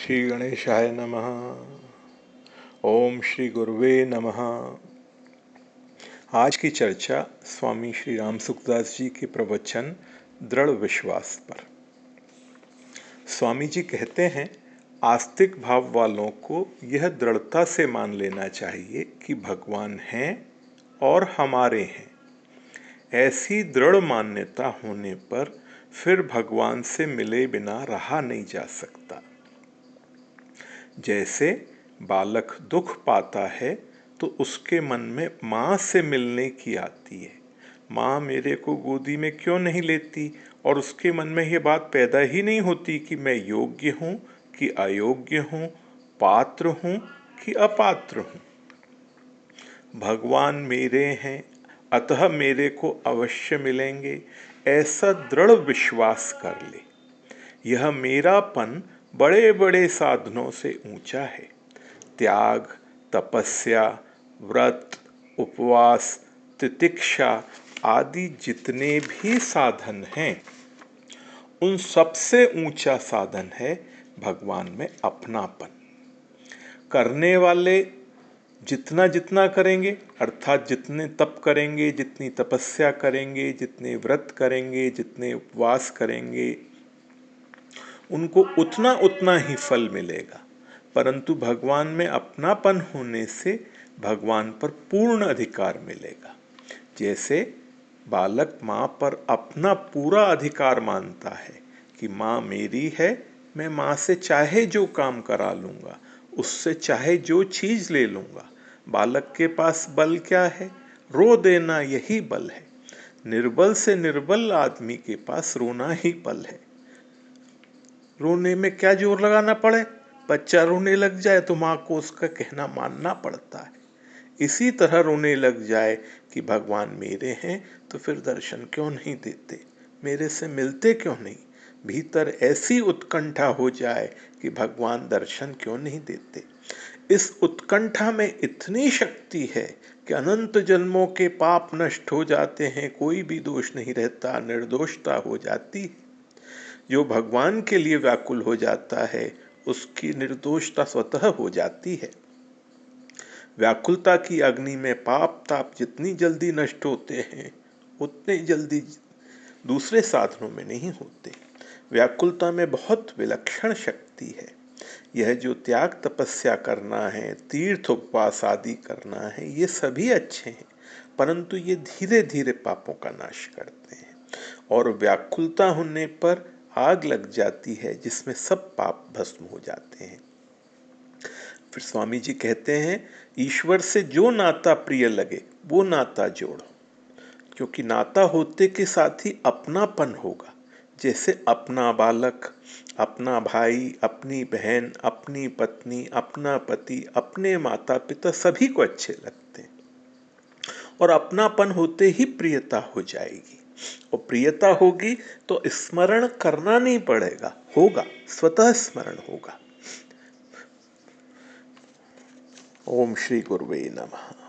श्री गणेशाय नमः। ओम श्री गुरुवे नमः। आज की चर्चा स्वामी श्री राम सुखदास जी के प्रवचन दृढ़ विश्वास पर। स्वामी जी कहते हैं, आस्तिक भाव वालों को यह दृढ़ता से मान लेना चाहिए कि भगवान हैं और हमारे हैं। ऐसी दृढ़ मान्यता होने पर फिर भगवान से मिले बिना रहा नहीं जा सकता। जैसे बालक दुख पाता है तो उसके मन में माँ से मिलने की आती है, माँ मेरे को गोदी में क्यों नहीं लेती, और उसके मन में ये बात पैदा ही नहीं होती कि मैं योग्य हूँ कि अयोग्य हूँ, पात्र हूँ कि अपात्र हूँ। भगवान मेरे हैं अतः मेरे को अवश्य मिलेंगे, ऐसा दृढ़ विश्वास कर ले। यह मेरापन बड़े बड़े साधनों से ऊंचा है। त्याग, तपस्या, व्रत, उपवास, तितिक्षा आदि जितने भी साधन हैं, उन सबसे ऊंचा साधन है भगवान में अपनापन। करने वाले जितना जितना करेंगे, अर्थात जितने तप करेंगे, जितनी तपस्या करेंगे, जितने व्रत करेंगे, जितने उपवास करेंगे, उनको उतना उतना ही फल मिलेगा। परंतु भगवान में अपनापन होने से भगवान पर पूर्ण अधिकार मिलेगा। जैसे बालक माँ पर अपना पूरा अधिकार मानता है कि माँ मेरी है, मैं माँ से चाहे जो काम करा लूँगा, उससे चाहे जो चीज़ ले लूँगा। बालक के पास बल क्या है? रो देना यही बल है। निर्बल से निर्बल आदमी के पास रोना ही बल है। रोने में क्या जोर लगाना पड़े? बच्चा रोने लग जाए तो माँ को उसका कहना मानना पड़ता है। इसी तरह रोने लग जाए कि भगवान मेरे हैं, तो फिर दर्शन क्यों नहीं देते, मेरे से मिलते क्यों नहीं। भीतर ऐसी उत्कंठा हो जाए कि भगवान दर्शन क्यों नहीं देते। इस उत्कंठा में इतनी शक्ति है कि अनंत जन्मों के पाप नष्ट हो जाते हैं, कोई भी दोष नहीं रहता, निर्दोषता हो जाती है। जो भगवान के लिए व्याकुल हो जाता है, उसकी निर्दोषता स्वतः हो जाती है। व्याकुलता की अग्नि में पाप ताप जितनी जल्दी नष्ट होते हैं, उतने जल्दी दूसरे साधनों में नहीं होते। व्याकुलता में बहुत विलक्षण शक्ति है। यह जो त्याग तपस्या करना है, तीर्थ उपवास आदि करना है, ये सभी अच्छे हैं, परंतु ये धीरे धीरे पापों का नाश करते हैं। और व्याकुलता होने पर आग लग जाती है जिसमें सब पाप भस्म हो जाते हैं। फिर स्वामी जी कहते हैं, ईश्वर से जो नाता प्रिय लगे वो नाता जोड़ो, क्योंकि नाता होते के साथ ही अपनापन होगा। जैसे अपना बालक, अपना भाई, अपनी बहन, अपनी पत्नी, अपना पति, अपने माता पिता सभी को अच्छे लगते हैं, और अपनापन होते ही प्रियता हो जाएगी। और प्रियता होगी तो स्मरण करना नहीं पड़ेगा, होगा, स्वतः स्मरण होगा। ओम श्री गुरुवे नमः।